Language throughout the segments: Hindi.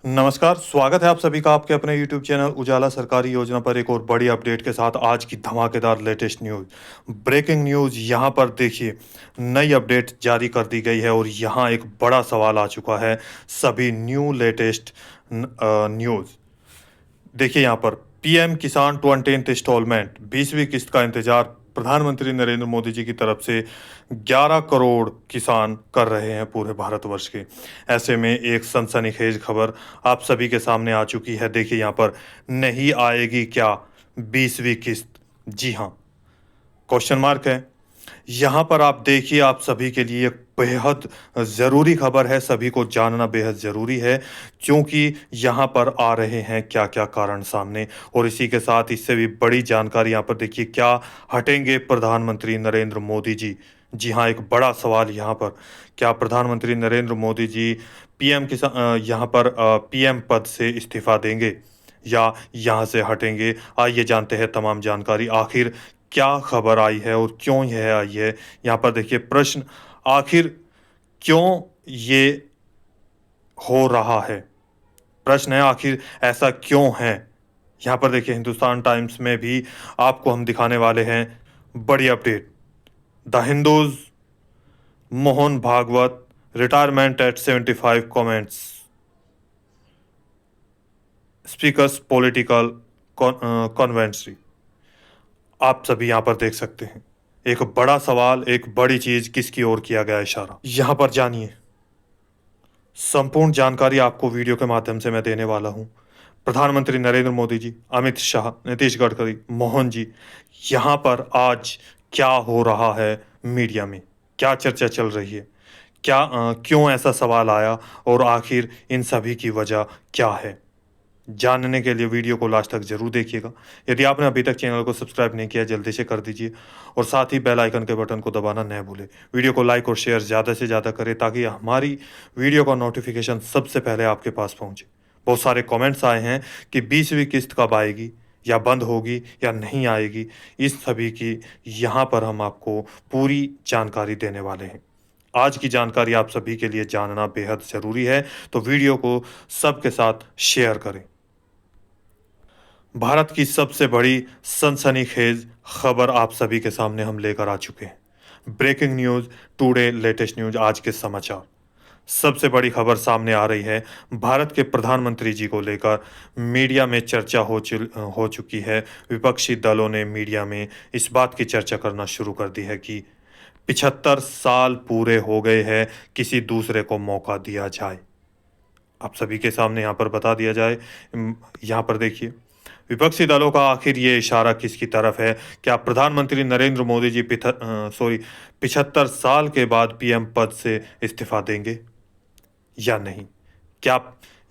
नमस्कार, स्वागत है आप सभी का आपके अपने YouTube चैनल उजाला सरकारी योजना पर एक और बड़ी अपडेट के साथ आज की धमाकेदार लेटेस्ट न्यूज़। ब्रेकिंग न्यूज़ यहाँ पर देखिए, नई अपडेट जारी कर दी गई है और यहाँ एक बड़ा सवाल आ चुका है सभी न्यू लेटेस्ट न्यूज़। देखिए यहाँ पर पीएम किसान 20th इंस्टॉलमेंट 20वीं किस्त का इंतजार प्रधानमंत्री नरेंद्र मोदी जी की तरफ से 11 करोड़ किसान कर रहे हैं पूरे भारतवर्ष के। ऐसे में एक सनसनीखेज खबर आप सभी के सामने आ चुकी है। देखिए यहाँ पर नहीं आएगी क्या 20वीं किस्त? जी हाँ, क्वेश्चन मार्क है। यहाँ पर आप देखिए, आप सभी के लिए एक बेहद ज़रूरी खबर है, सभी को जानना बेहद ज़रूरी है, क्योंकि यहाँ पर आ रहे हैं क्या-क्या कारण सामने। और इसी के साथ इससे भी बड़ी जानकारी यहाँ पर देखिए, क्या हटेंगे प्रधानमंत्री नरेंद्र मोदी जी? जी हाँ, एक बड़ा सवाल यहाँ पर, क्या प्रधानमंत्री नरेंद्र मोदी जी यहाँ पर पीएम पद से इस्तीफ़ा देंगे या यहाँ से हटेंगे? आइए जानते हैं तमाम जानकारी। आखिर क्या खबर आई है और क्यों यह आई है? यहाँ पर देखिए प्रश्न, आखिर क्यों ये हो रहा है? प्रश्न है, आखिर ऐसा क्यों है? यहाँ पर देखिए हिंदुस्तान टाइम्स में भी आपको हम दिखाने वाले हैं बड़ी update. The Hindus, Mohan Bhagwat retirement at 75 comments speakers political controversy. आप सभी यहाँ पर देख सकते हैं एक बड़ा सवाल, एक बड़ी चीज किसकी ओर किया गया इशारा। यहाँ पर जानिए, संपूर्ण जानकारी आपको वीडियो के माध्यम से मैं देने वाला हूँ। प्रधानमंत्री नरेंद्र मोदी जी, अमित शाह, नीतीश गडकरी, मोहन जी, यहाँ पर आज क्या हो रहा है मीडिया में, क्या चर्चा चल रही है, क्यों ऐसा सवाल आया और आखिर इन सभी की वजह क्या है? जानने के लिए वीडियो को लास्ट तक जरूर देखिएगा। यदि आपने अभी तक चैनल को सब्सक्राइब नहीं किया, जल्दी से कर दीजिए और साथ ही बेल आइकन के बटन को दबाना न भूलें। वीडियो को लाइक और शेयर ज़्यादा से ज़्यादा करें ताकि हमारी वीडियो का नोटिफिकेशन सबसे पहले आपके पास पहुंचे। बहुत सारे कमेंट्स आए हैं कि 20वीं किस्त कब आएगी, या बंद होगी या नहीं आएगी। इस सभी की यहाँ पर हम आपको पूरी जानकारी देने वाले हैं। आज की जानकारी आप सभी के लिए जानना बेहद ज़रूरी है, तो वीडियो को सबके साथ शेयर करें। भारत की सबसे बड़ी सनसनीखेज खबर आप सभी के सामने हम लेकर आ चुके हैं। Breaking news today latest news, आज के समाचार। सबसे बड़ी खबर सामने आ रही है, भारत के प्रधानमंत्री जी को लेकर मीडिया में चर्चा हो चुकी है। विपक्षी दलों ने मीडिया में इस बात की चर्चा करना शुरू कर दी है कि 75 साल पूरे हो गए हैं, किसी दूसरे को मौका दिया जाए। आप सभी के सामने यहाँ पर बता दिया जाए। यहाँ पर देखिए, विपक्षी दलों का आखिर ये इशारा किसकी तरफ है? क्या प्रधानमंत्री नरेंद्र मोदी जी 75 साल के बाद पीएम पद से इस्तीफा देंगे या नहीं? क्या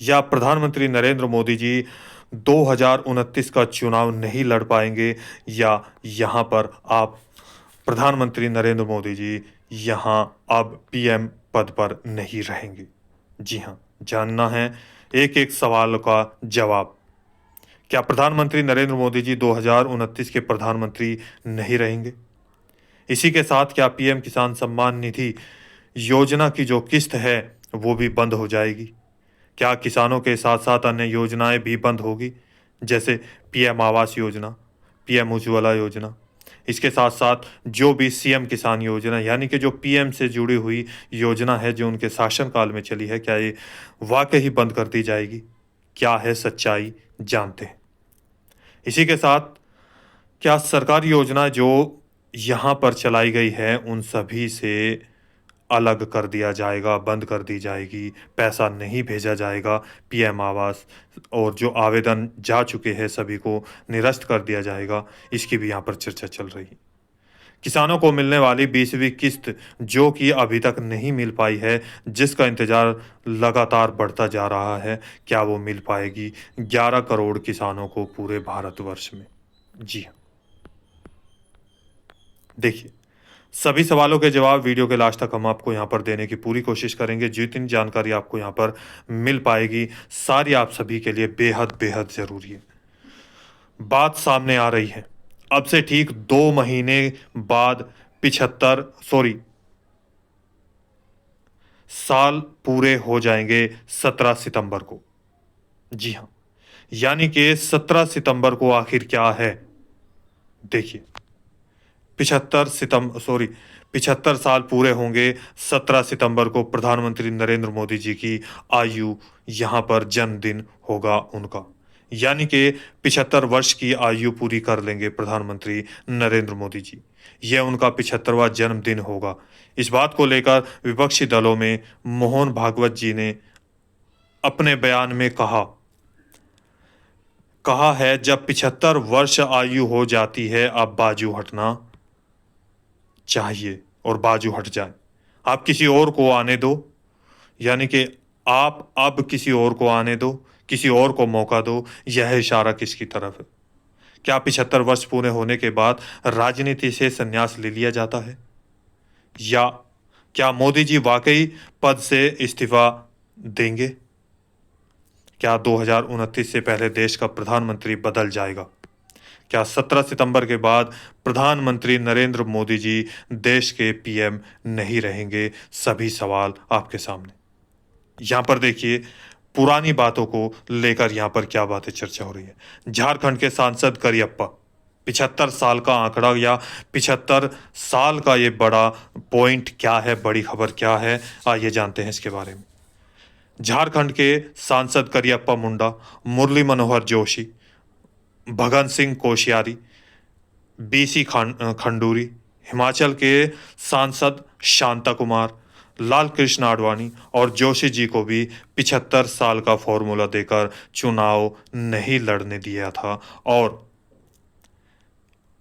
या प्रधानमंत्री नरेंद्र मोदी जी 2029 का चुनाव नहीं लड़ पाएंगे, या यहाँ पर आप प्रधानमंत्री नरेंद्र मोदी जी यहाँ अब पीएम पद पर नहीं रहेंगे? जी हाँ, जानना है एक एक सवाल का जवाब। क्या प्रधानमंत्री नरेंद्र मोदी जी 2029 के प्रधानमंत्री नहीं रहेंगे? इसी के साथ क्या पीएम किसान सम्मान निधि योजना की जो किस्त है वो भी बंद हो जाएगी? क्या किसानों के साथ साथ अन्य योजनाएं भी बंद होगी, जैसे पीएम आवास योजना, पीएम उज्ज्वला योजना? इसके साथ साथ जो भी सीएम किसान योजना, यानी कि जो पीएम से जुड़ी हुई योजना है जो उनके शासनकाल में चली है, क्या ये वाकई बंद कर दी जाएगी? क्या है सच्चाई, जानते हैं। इसी के साथ क्या सरकारी योजना जो यहाँ पर चलाई गई है उन सभी से अलग कर दिया जाएगा, बंद कर दी जाएगी, पैसा नहीं भेजा जाएगा? पीएम आवास और जो आवेदन जा चुके हैं सभी को निरस्त कर दिया जाएगा? इसकी भी यहाँ पर चर्चा चल रही है। किसानों को मिलने वाली 20वीं किस्त जो कि अभी तक नहीं मिल पाई है, जिसका इंतजार लगातार बढ़ता जा रहा है, क्या वो मिल पाएगी 11 करोड़ किसानों को पूरे भारतवर्ष में? जी हाँ, देखिए, सभी सवालों के जवाब वीडियो के लास्ट तक हम आपको यहाँ पर देने की पूरी कोशिश करेंगे। जितनी जानकारी आपको यहाँ पर मिल पाएगी, सारी आप सभी के लिए बेहद बेहद ज़रूरी है। बात सामने आ रही है, अब से ठीक 2 महीने बाद 75 साल पूरे हो जाएंगे 17 सितंबर को। जी हाँ, यानी कि 17 सितंबर को आखिर क्या है? देखिए, 75 साल पूरे होंगे 17 सितंबर को प्रधानमंत्री नरेंद्र मोदी जी की आयु यहाँ पर जन्मदिन होगा उनका। यानी कि 75 वर्ष की आयु पूरी कर लेंगे प्रधानमंत्री नरेंद्र मोदी जी। यह उनका 75वां जन्मदिन होगा। इस बात को लेकर विपक्षी दलों में मोहन भागवत जी ने अपने बयान में कहा है जब 75 वर्ष आयु हो जाती है अब बाजू हटना चाहिए और बाजू हट जाए। आप किसी और को आने दो, यानी कि आप अब किसी और को आने दो, किसी और को मौका दो, यह इशारा किसकी तरफ है? क्या 75 वर्ष पूरे होने के बाद राजनीति से संन्यास ले लिया जाता है? या क्या मोदी जी वाकई पद से इस्तीफा देंगे? क्या 2029 से पहले देश का प्रधानमंत्री बदल जाएगा? क्या 17 सितंबर के बाद प्रधानमंत्री नरेंद्र मोदी जी देश के पीएम नहीं रहेंगे? सभी सवाल आपके सामने। यहाँ पर देखिए, पुरानी बातों को लेकर यहाँ पर क्या बातें चर्चा हो रही है। झारखंड के सांसद करियप्पा, 75 साल का आंकड़ा या 75 साल का ये बड़ा पॉइंट क्या है, बड़ी खबर क्या है, आइए जानते हैं इसके बारे में। झारखंड के सांसद करियप्पा मुंडा, मुरली मनोहर जोशी, भगत सिंह कोश्यारी, बीसी खंडूरी, हिमाचल के सांसद शांता कुमार, लाल कृष्ण आडवाणी और जोशी जी को भी 75 साल का फॉर्मूला देकर चुनाव नहीं लड़ने दिया था। और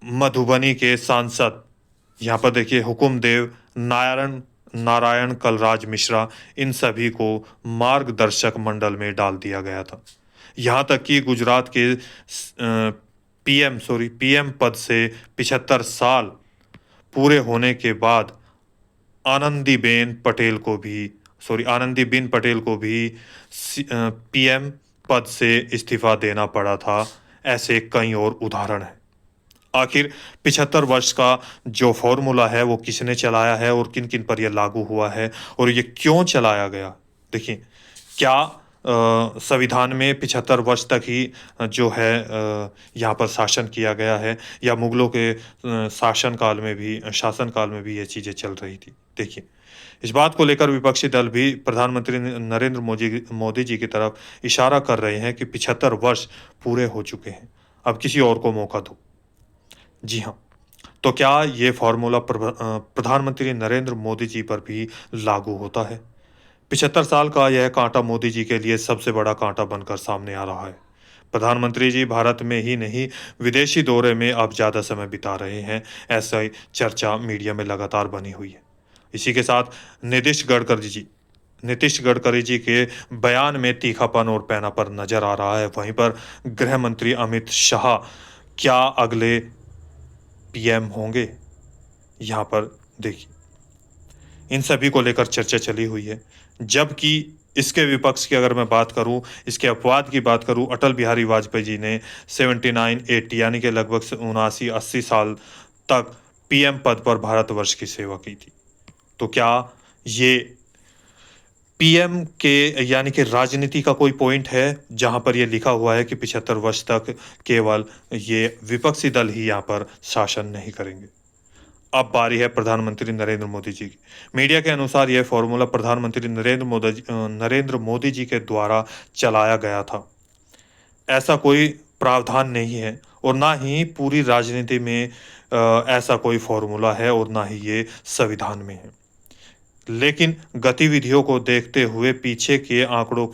मधुबनी के सांसद यहाँ पर देखिए हुकुमदेव नारायण नारायण कलराज मिश्रा, इन सभी को मार्गदर्शक मंडल में डाल दिया गया था। यहाँ तक कि गुजरात के पीएम पद से 75 साल पूरे होने के बाद आनंदीबेन पटेल को भी पीएम पद से इस्तीफा देना पड़ा था। ऐसे कई और उदाहरण हैं। आखिर 75 वर्ष का जो फॉर्मूला है वो किसने चलाया है और किन किन पर यह लागू हुआ है और ये क्यों चलाया गया? देखिए, क्या संविधान में 75 वर्ष तक ही जो है यहाँ पर शासन किया गया है, या मुगलों के शासन काल में भी ये चीज़ें चल रही थी? देखिए, इस बात को लेकर विपक्षी दल भी प्रधानमंत्री नरेंद्र मोदी जी की तरफ इशारा कर रहे हैं कि 75 वर्ष पूरे हो चुके हैं, अब किसी और को मौका दो। जी हाँ, तो क्या ये फॉर्मूला प्रधानमंत्री नरेंद्र मोदी जी पर भी लागू होता है? 75 साल का यह कांटा मोदी जी के लिए सबसे बड़ा कांटा बनकर सामने आ रहा है। प्रधानमंत्री जी भारत में ही नहीं, विदेशी दौरे में अब ज़्यादा समय बिता रहे हैं, ऐसा ही चर्चा मीडिया में लगातार बनी हुई है। इसी के साथ नीतीश गडकरी जी के बयान में तीखापन और पैनापन नजर आ रहा है। वहीं पर गृह मंत्री अमित शाह क्या अगले पीएम होंगे? यहाँ पर देखिए, इन सभी को लेकर चर्चा चली हुई है। जबकि इसके विपक्ष की अगर मैं बात करूं, इसके अपवाद की बात करूं, अटल बिहारी वाजपेयी जी ने 79-80 यानी कि लगभग 79-80 साल तक पीएम पद पर भारतवर्ष की सेवा की थी। तो क्या ये पीएम के यानी कि राजनीति का कोई पॉइंट है जहां पर यह लिखा हुआ है कि 75 वर्ष तक केवल ये विपक्षी दल ही यहाँ पर शासन नहीं करेंगे? अब बारी है प्रधानमंत्री नरेंद्र मोदी जी की। मीडिया के अनुसार यह फॉर्मूला प्रधानमंत्री नरेंद्र मोदी जी के द्वारा चलाया गया था। ऐसा कोई प्रावधान नहीं है और ना ही पूरी राजनीति में ऐसा कोई फॉर्मूला है और ना ही ये संविधान में है। लेकिन गतिविधियों को देखते हुए, पीछे के आंकड़ों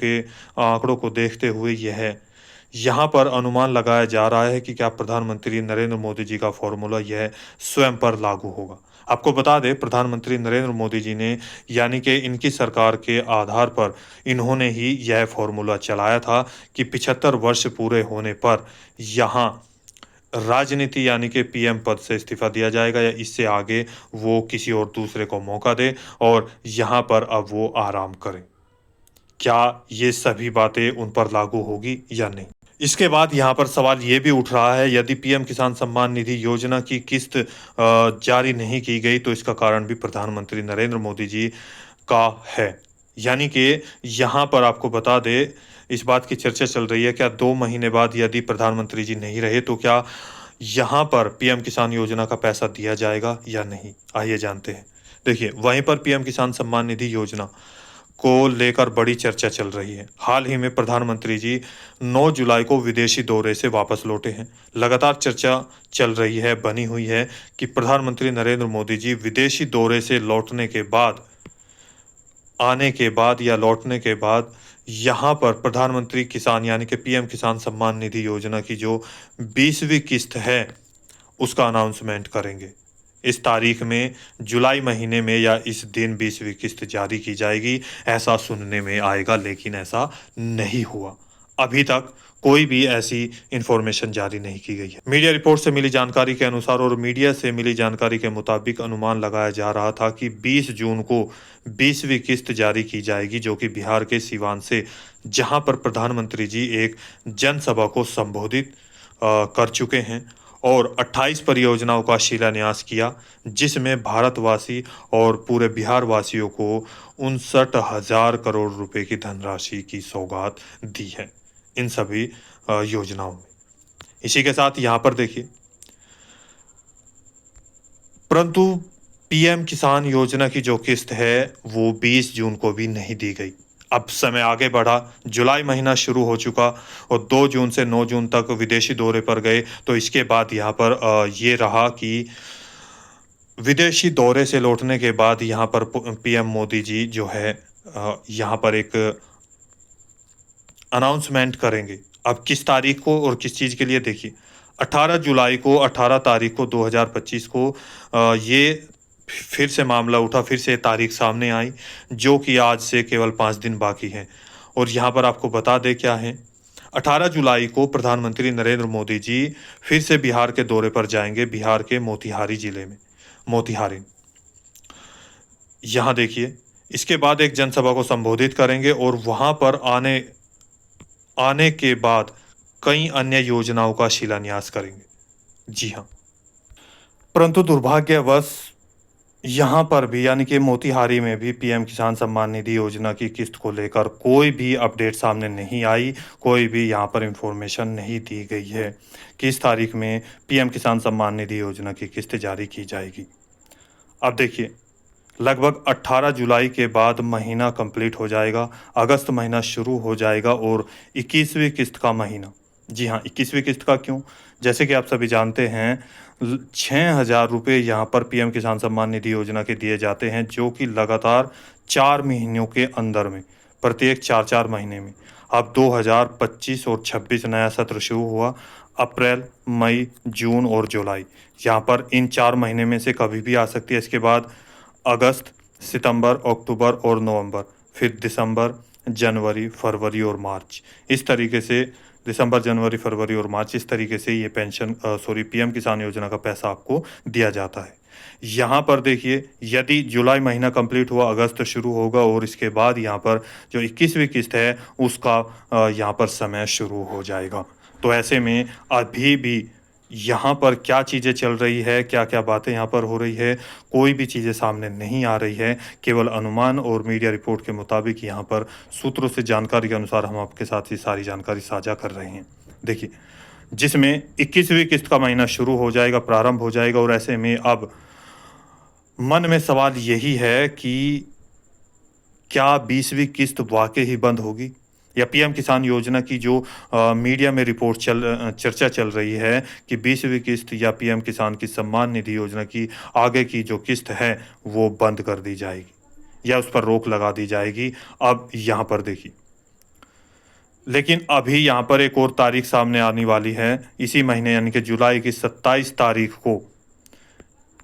को देखते हुए यहाँ पर अनुमान लगाया जा रहा है कि क्या प्रधानमंत्री नरेंद्र मोदी जी का फॉर्मूला यह स्वयं पर लागू होगा। आपको बता दें, प्रधानमंत्री नरेंद्र मोदी जी ने यानी कि इनकी सरकार के आधार पर इन्होंने ही यह फॉर्मूला चलाया था कि 75 वर्ष पूरे होने पर यहाँ राजनीति यानी कि पीएम पद से इस्तीफा दिया जाएगा या इससे आगे वो किसी और दूसरे को मौका दे और यहाँ पर अब वो आराम करें। क्या ये सभी बातें उन पर लागू होगी या नहीं? इसके बाद यहाँ पर सवाल ये भी उठ रहा है, यदि पीएम किसान सम्मान निधि योजना की किस्त जारी नहीं की गई तो इसका कारण भी प्रधानमंत्री नरेंद्र मोदी जी का है। यानी कि यहाँ पर आपको बता दें, इस बात की चर्चा चल रही है क्या 2 महीने बाद यदि प्रधानमंत्री जी नहीं रहे तो क्या यहाँ पर पीएम किसान योजना का पैसा दिया जाएगा या नहीं? आइए जानते हैं। देखिए, वहीं पर पीएम किसान सम्मान निधि योजना को लेकर बड़ी चर्चा चल रही है। हाल ही में प्रधानमंत्री जी 9 जुलाई को विदेशी दौरे से वापस लौटे हैं। लगातार चर्चा चल रही है, बनी हुई है कि प्रधानमंत्री नरेंद्र मोदी जी विदेशी दौरे से लौटने के बाद, आने के बाद या लौटने के बाद यहाँ पर प्रधानमंत्री किसान यानी कि पीएम किसान सम्मान निधि योजना की जो 20वीं किस्त है, उसका अनाउंसमेंट करेंगे। इस तारीख में जुलाई महीने में या इस दिन 20वीं किस्त जारी की जाएगी, ऐसा सुनने में आएगा, लेकिन ऐसा नहीं हुआ। अभी तक कोई भी ऐसी इंफॉर्मेशन जारी नहीं की गई है। मीडिया रिपोर्ट से मिली जानकारी के अनुसार और मीडिया से मिली जानकारी के मुताबिक अनुमान लगाया जा रहा था कि 20 जून को 20वीं किस्त जारी की जाएगी, जो कि बिहार के सीवान से, जहां पर प्रधानमंत्री जी एक जनसभा को संबोधित कर चुके हैं और 28 परियोजनाओं का शिलान्यास किया, जिसमें भारतवासी और पूरे बिहार वासियों को 59,000 करोड़ रुपए की धनराशि की सौगात दी है इन सभी योजनाओं में। इसी के साथ यहाँ पर देखिए, परंतु पीएम किसान योजना की जो किस्त है वो 20 जून को भी नहीं दी गई। अब समय आगे बढ़ा, जुलाई महीना शुरू हो चुका और 2 जून से 9 जून तक विदेशी दौरे पर गए, तो इसके बाद यहाँ पर ये रहा कि विदेशी दौरे से लौटने के बाद यहाँ पर पीएम मोदी जी जो है यहाँ पर एक अनाउंसमेंट करेंगे। अब किस तारीख को और किस चीज़ के लिए, देखिए 18 जुलाई को, 18 तारीख को 2025 को ये फिर से मामला उठा, फिर से तारीख सामने आई, जो कि आज से केवल 5 दिन बाकी हैं। और यहाँ पर आपको बता दें क्या है, 18 जुलाई को प्रधानमंत्री नरेंद्र मोदी जी फिर से बिहार के दौरे पर जाएंगे, बिहार के मोतिहारी जिले में, मोतिहारी। यहाँ देखिए, इसके बाद एक जनसभा को संबोधित करेंगे और वहाँ पर आने के बाद कई अन्य योजनाओं का शिलान्यास करेंगे। जी हाँ, परंतु दुर्भाग्यवश यहाँ पर भी यानी कि मोतिहारी में भी पीएम किसान सम्मान निधि योजना की किस्त को लेकर कोई भी अपडेट सामने नहीं आई, कोई भी यहाँ पर इंफॉर्मेशन नहीं दी गई है कि इस तारीख में पीएम किसान सम्मान निधि योजना की किस्त जारी की जाएगी। अब देखिए, लगभग 18 जुलाई के बाद महीना कंप्लीट हो जाएगा, अगस्त महीना शुरू हो जाएगा और 21वीं किस्त का महीना। जी हाँ, 21वीं किस्त का क्यों? जैसे कि आप सभी जानते हैं, 6,000 रुपये यहाँ पर पीएम किसान सम्मान निधि योजना के दिए जाते हैं, जो कि लगातार 4 महीनों के अंदर में, प्रत्येक 4-4 महीने में। अब 2025 और 26 नया सत्र शुरू हुआ, अप्रैल, मई, जून और जुलाई, यहाँ पर इन 4 महीने में से कभी भी आ सकती है। इसके बाद अगस्त, सितंबर, अक्टूबर और नवंबर, फिर दिसंबर, जनवरी, फरवरी और मार्च। इस तरीके से दिसंबर, जनवरी, फरवरी और मार्च, इस तरीके से ये पीएम किसान योजना का पैसा आपको दिया जाता है। यहाँ पर देखिए, यदि जुलाई महीना कंप्लीट हुआ, अगस्त शुरू होगा और इसके बाद यहाँ पर जो 21वीं किस्त है उसका यहाँ पर समय शुरू हो जाएगा। तो ऐसे में अभी भी यहाँ पर क्या चीज़ें चल रही है, क्या क्या बातें यहाँ पर हो रही है, कोई भी चीज़ें सामने नहीं आ रही है। केवल अनुमान और मीडिया रिपोर्ट के मुताबिक यहाँ पर सूत्रों से जानकारी के अनुसार हम आपके साथ ये सारी जानकारी साझा कर रहे हैं। देखिए, जिसमें 21वीं किस्त का महीना शुरू हो जाएगा, प्रारंभ हो जाएगा, और ऐसे में अब मन में सवाल यही है कि क्या 20वीं किस्त वाकई ही बंद होगी, या पीएम किसान योजना की जो मीडिया में रिपोर्ट चर्चा चल रही है कि 20वीं किस्त या पीएम किसान की सम्मान निधि योजना की आगे की जो किस्त है वो बंद कर दी जाएगी या उस पर रोक लगा दी जाएगी। अब यहाँ पर देखिए, लेकिन अभी यहाँ पर एक और तारीख सामने आने वाली है, इसी महीने यानी कि जुलाई की 27 तारीख को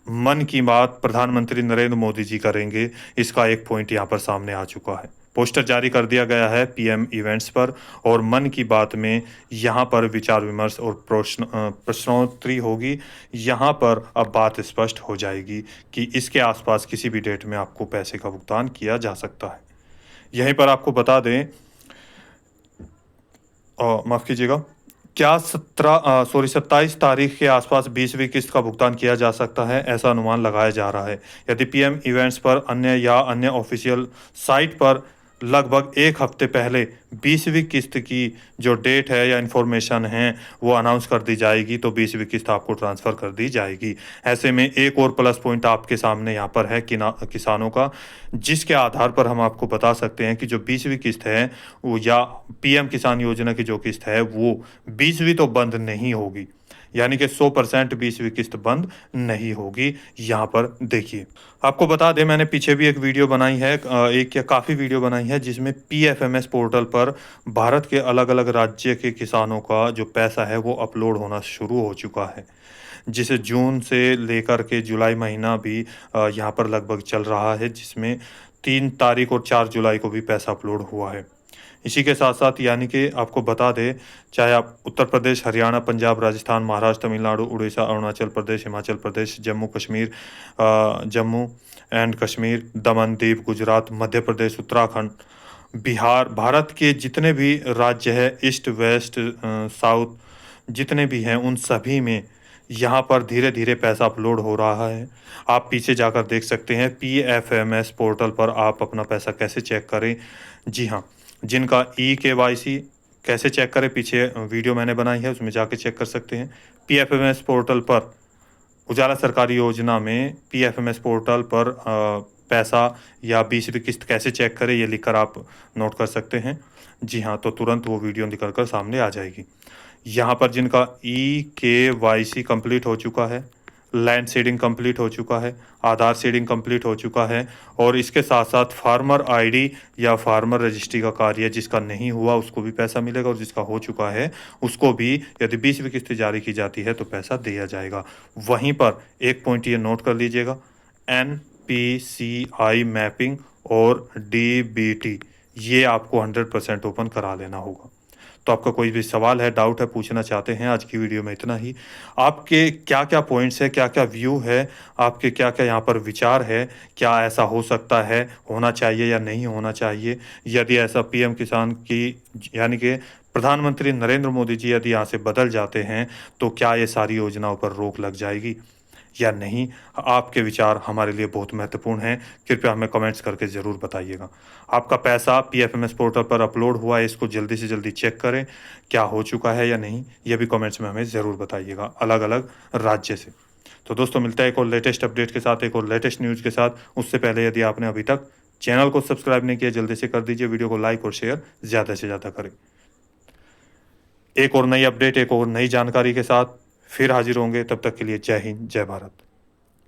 मन की बात प्रधानमंत्री नरेंद्र मोदी जी करेंगे। इसका एक पॉइंट यहाँ पर सामने आ चुका है, पोस्टर जारी कर दिया गया है पीएम इवेंट्स पर, और मन की बात में यहाँ पर विचार विमर्श और प्रश्नोत्तरी होगी। यहाँ पर अब बात स्पष्ट हो जाएगी कि इसके आसपास किसी भी डेट में आपको पैसे का भुगतान किया जा सकता है। यहीं पर आपको बता दें, माफ़ कीजिएगा, क्या 27 तारीख के आसपास 20वीं किस्त का भुगतान किया जा सकता है, ऐसा अनुमान लगाया जा रहा है। यदि पीएम इवेंट्स पर अन्य या अन्य ऑफिशियल साइट पर लगभग एक हफ्ते पहले 20वीं किस्त की जो डेट है या इन्फॉर्मेशन है वो अनाउंस कर दी जाएगी, तो 20वीं किस्त आपको ट्रांसफ़र कर दी जाएगी। ऐसे में एक और प्लस पॉइंट आपके सामने यहाँ पर है किसानों का, जिसके आधार पर हम आपको बता सकते हैं कि जो 20वीं किस्त है वो या पीएम किसान योजना की जो किस्त है वो 20वीं तो बंद नहीं होगी, यानी कि 100% 20वीं किस्त बंद नहीं होगी। यहाँ पर देखिए, आपको बता दें मैंने पीछे भी एक वीडियो बनाई है, एक या काफ़ी वीडियो बनाई है जिसमें पीएफएमएस पोर्टल पर भारत के अलग-अलग राज्य के किसानों का जो पैसा है वो अपलोड होना शुरू हो चुका है। जिसे जून से लेकर के जुलाई महीना भी यहाँ पर लगभग चल रहा है, जिसमें 3 तारीख और 4 जुलाई को भी पैसा अपलोड हुआ है। इसी के साथ-साथ यानी कि आपको बता दें, चाहे आप उत्तर प्रदेश, हरियाणा, पंजाब, राजस्थान, महाराष्ट्र, तमिलनाडु, उड़ीसा, अरुणाचल प्रदेश, हिमाचल प्रदेश, जम्मू कश्मीर, जम्मू एंड कश्मीर, दमन, दीव, गुजरात, मध्य प्रदेश, उत्तराखंड, बिहार, भारत के जितने भी राज्य हैं, ईस्ट, वेस्ट, साउथ जितने भी हैं, उन सभी में यहाँ पर धीरे-धीरे पैसा अपलोड हो रहा है। आप पीछे जाकर देख सकते हैं, पीएफएमएस पोर्टल पर आप अपना पैसा कैसे चेक करें। जी हाँ, जिनका ई-केवाईसी कैसे चेक करें, पीछे वीडियो मैंने बनाई है, उसमें जाके चेक कर सकते हैं। पीएफएमएस पोर्टल पर उजाला सरकारी योजना में पीएफएमएस पोर्टल पर पैसा या 20वीं किस्त कैसे चेक करें, ये लिखकर आप नोट कर सकते हैं। जी हाँ, तो तुरंत वो वीडियो निकल कर सामने आ जाएगी। यहाँ पर जिनका ई-केवाईसी कंप्लीट हो चुका है, लैंड सीडिंग कंप्लीट हो चुका है, आधार सीडिंग कंप्लीट हो चुका है और इसके साथ-साथ फार्मर आईडी या फार्मर रजिस्ट्री का कार्य जिसका नहीं हुआ उसको भी पैसा मिलेगा और जिसका हो चुका है उसको भी यदि 20वीं किस्त जारी की जाती है तो पैसा दिया जाएगा। वहीं पर एक पॉइंट ये नोट कर लीजिएगा, एनपीसीआई मैपिंग और डीबीटी ये आपको 100% ओपन करा लेना होगा। तो आपका कोई भी सवाल है, डाउट है, पूछना चाहते हैं, आज की वीडियो में इतना ही। आपके क्या-क्या पॉइंट्स हैं, क्या-क्या व्यू है, आपके क्या-क्या यहाँ पर विचार है, क्या ऐसा हो सकता है, होना चाहिए या नहीं होना चाहिए? यदि ऐसा पीएम किसान की यानी कि प्रधानमंत्री नरेंद्र मोदी जी यदि यहाँ से बदल जाते हैं, तो क्या ये सारी योजनाओं पर रोक लग जाएगी या नहीं? आपके विचार हमारे लिए बहुत महत्वपूर्ण हैं। कृपया हमें कमेंट्स करके ज़रूर बताइएगा। आपका पैसा पीएफएमएस पोर्टल पर अपलोड हुआ है, इसको जल्दी से जल्दी चेक करें, क्या हो चुका है या नहीं? ये भी कमेंट्स में हमें ज़रूर बताइएगा, अलग-अलग राज्य से। तो दोस्तों मिलता है एक और लेटेस्ट अपडेट के साथ, एक और लेटेस्ट न्यूज़ के साथ। उससे पहले यदि आपने अभी तक चैनल को सब्सक्राइब नहीं किया, जल्दी से कर दीजिए, वीडियो को लाइक और शेयर ज़्यादा से ज़्यादा करें। एक और नई अपडेट, एक और नई जानकारी के साथ फिर हाज़िर होंगे, तब तक के लिए जय हिंद, जय भारत।